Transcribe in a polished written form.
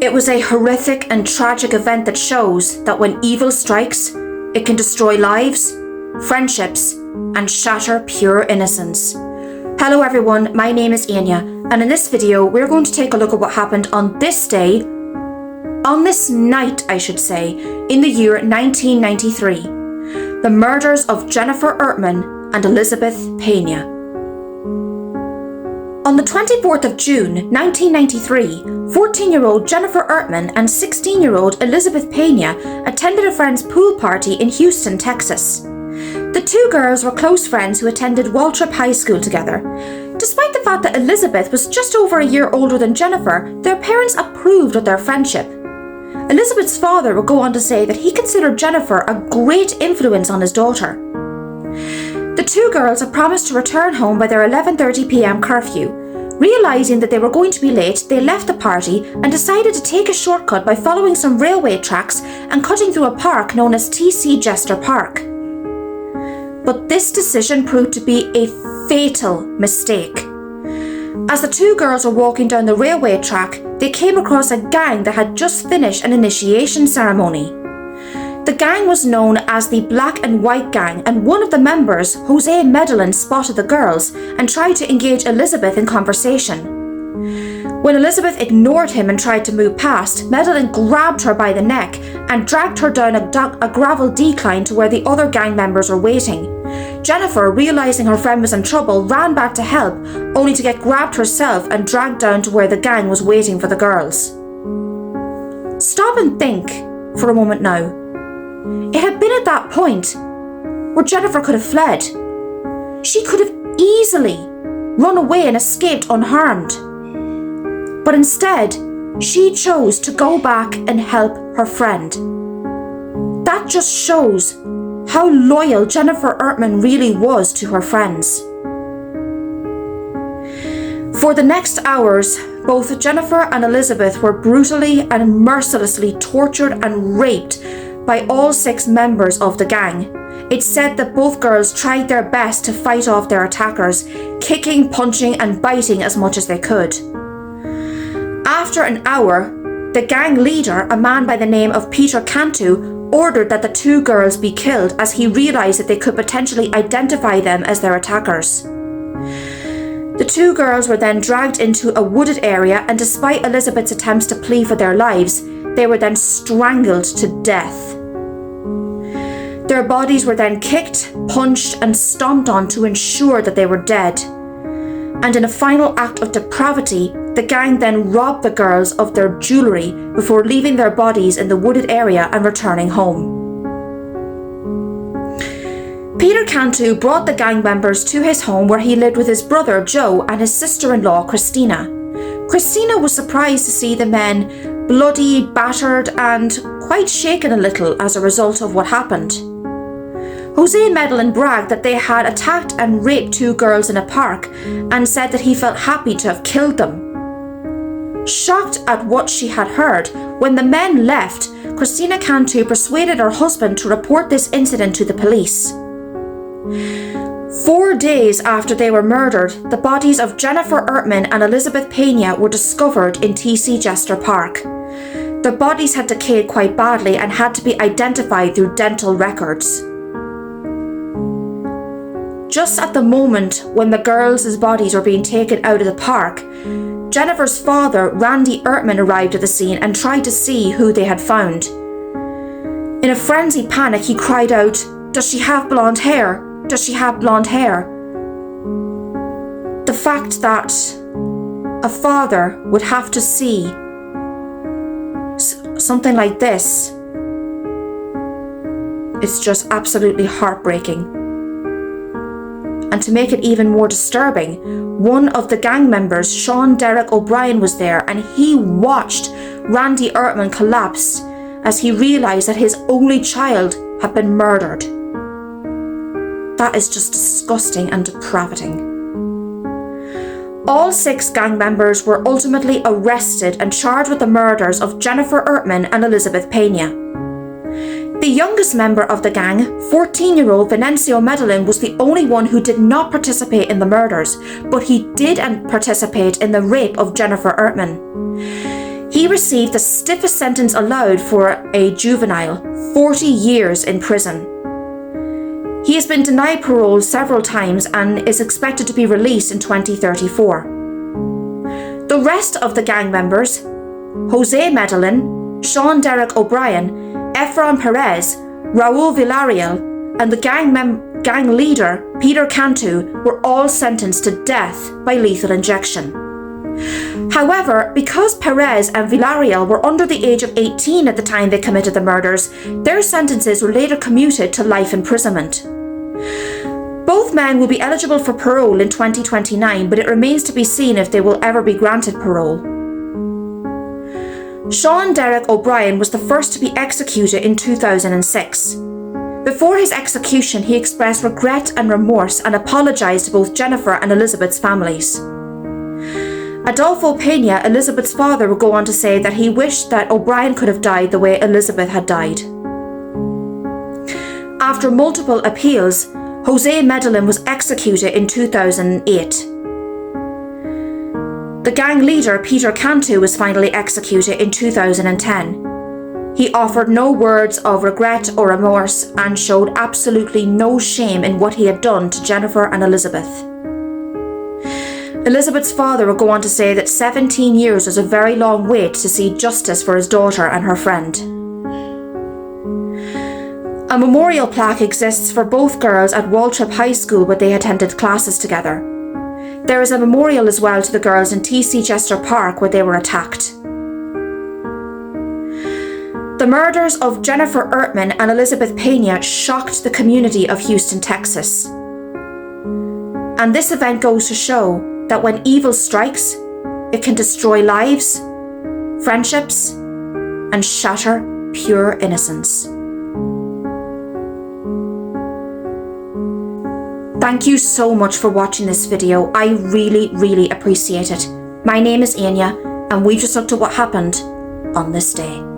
It was a horrific and tragic event that shows that when evil strikes, it can destroy lives, friendships, and shatter pure innocence. Hello everyone, my name is Anya, and in this video we're going to take a look at what happened on this night, in the year 1993. The murders of Jennifer Ertman and Elizabeth Pena. On the 24th of June 1993, 14-year-old Jennifer Ertman and 16-year-old Elizabeth Pena attended a friend's pool party in Houston, Texas. The two girls were close friends who attended Waltrip High School together. Despite the fact that Elizabeth was just over a year older than Jennifer, their parents approved of their friendship. Elizabeth's father would go on to say that he considered Jennifer a great influence on his daughter. The two girls had promised to return home by their 11:30 p.m. curfew. Realising that they were going to be late, they left the party and decided to take a shortcut by following some railway tracks and cutting through a park known as T.C. Jester Park. But this decision proved to be a fatal mistake. As the two girls were walking down the railway track, they came across a gang that had just finished an initiation ceremony. The gang was known as the Black and White Gang, and one of the members, Jose Medellin, spotted the girls and tried to engage Elizabeth in conversation. When Elizabeth ignored him and tried to move past, Medellin grabbed her by the neck and dragged her down a gravel decline to where the other gang members were waiting. Jennifer, realising her friend was in trouble, ran back to help, only to get grabbed herself and dragged down to where the gang was waiting for the girls. Stop and think for a moment now. It had been at that point where Jennifer could have fled. She could have easily run away and escaped unharmed. But instead, she chose to go back and help her friend. That just shows how loyal Jennifer Ertman really was to her friends. For the next hours, both Jennifer and Elizabeth were brutally and mercilessly tortured and raped by all 6 members of the gang. It's said that both girls tried their best to fight off their attackers, kicking, punching, and biting as much as they could. After an hour, the gang leader, a man by the name of Peter Cantu, ordered that the two girls be killed as he realised that they could potentially identify them as their attackers. The two girls were then dragged into a wooded area, and despite Elizabeth's attempts to plead for their lives, they were then strangled to death. Their bodies were then kicked, punched, and stomped on to ensure that they were dead. And in a final act of depravity, the gang then robbed the girls of their jewellery before leaving their bodies in the wooded area and returning home. Peter Cantu brought the gang members to his home where he lived with his brother Joe and his sister-in-law Christina. Christina was surprised to see the men bloody, battered, and quite shaken a little as a result of what happened. Jose Medellin bragged that they had attacked and raped 2 girls in a park and said that he felt happy to have killed them. Shocked at what she had heard, when the men left, Christina Cantu persuaded her husband to report this incident to the police. 4 days after they were murdered, the bodies of Jennifer Ertman and Elizabeth Pena were discovered in T.C. Jester Park. Their bodies had decayed quite badly and had to be identified through dental records. Just at the moment when the girls' bodies were being taken out of the park, Jennifer's father, Randy Ertman, arrived at the scene and tried to see who they had found. In a frenzied panic, he cried out, "Does she have blonde hair? Does she have blonde hair?" The fact that a father would have to see something like this, it's just absolutely heartbreaking. And to make it even more disturbing, one of the gang members, Sean Derek O'Brien, was there, and he watched Randy Ertman collapse as he realised that his only child had been murdered. That is just disgusting and depraving. All 6 gang members were ultimately arrested and charged with the murders of Jennifer Ertman and Elizabeth Pena. The youngest member of the gang, 14-year-old Venancio Medellin, was the only one who did not participate in the murders, but he did participate in the rape of Jennifer Ertman. He he received the stiffest sentence allowed for a juvenile, 40 years in prison. He has been denied parole several times and is expected to be released in 2034. The rest of the gang members, Jose Medellin, Sean Derek O'Brien, Efrain Perez, Raul Villarreal, and the gang leader, Peter Cantu, were all sentenced to death by lethal injection. However, because Perez and Villarreal were under the age of 18 at the time they committed the murders, their sentences were later commuted to life imprisonment. Both men will be eligible for parole in 2029, but it remains to be seen if they will ever be granted parole. Sean Derek O'Brien was the first to be executed in 2006. Before his execution, he expressed regret and remorse and apologised to both Jennifer and Elizabeth's families. Adolfo Pena, Elizabeth's father, would go on to say that he wished that O'Brien could have died the way Elizabeth had died. After multiple appeals, Jose Medellin was executed in 2008. The gang leader, Peter Cantu, was finally executed in 2010. He offered no words of regret or remorse and showed absolutely no shame in what he had done to Jennifer and Elizabeth. Elizabeth's father would go on to say that 17 years was a very long wait to see justice for his daughter and her friend. A memorial plaque exists for both girls at Waltrip High School where they attended classes together. There is a memorial as well to the girls in T.C. Chester Park where they were attacked. The murders of Jennifer Ertman and Elizabeth Pena shocked the community of Houston, Texas. And this event goes to show that when evil strikes, it can destroy lives, friendships, and shatter pure innocence. Thank you so much for watching this video. I really appreciate it. My name is Anya, and we just looked at what happened on this day.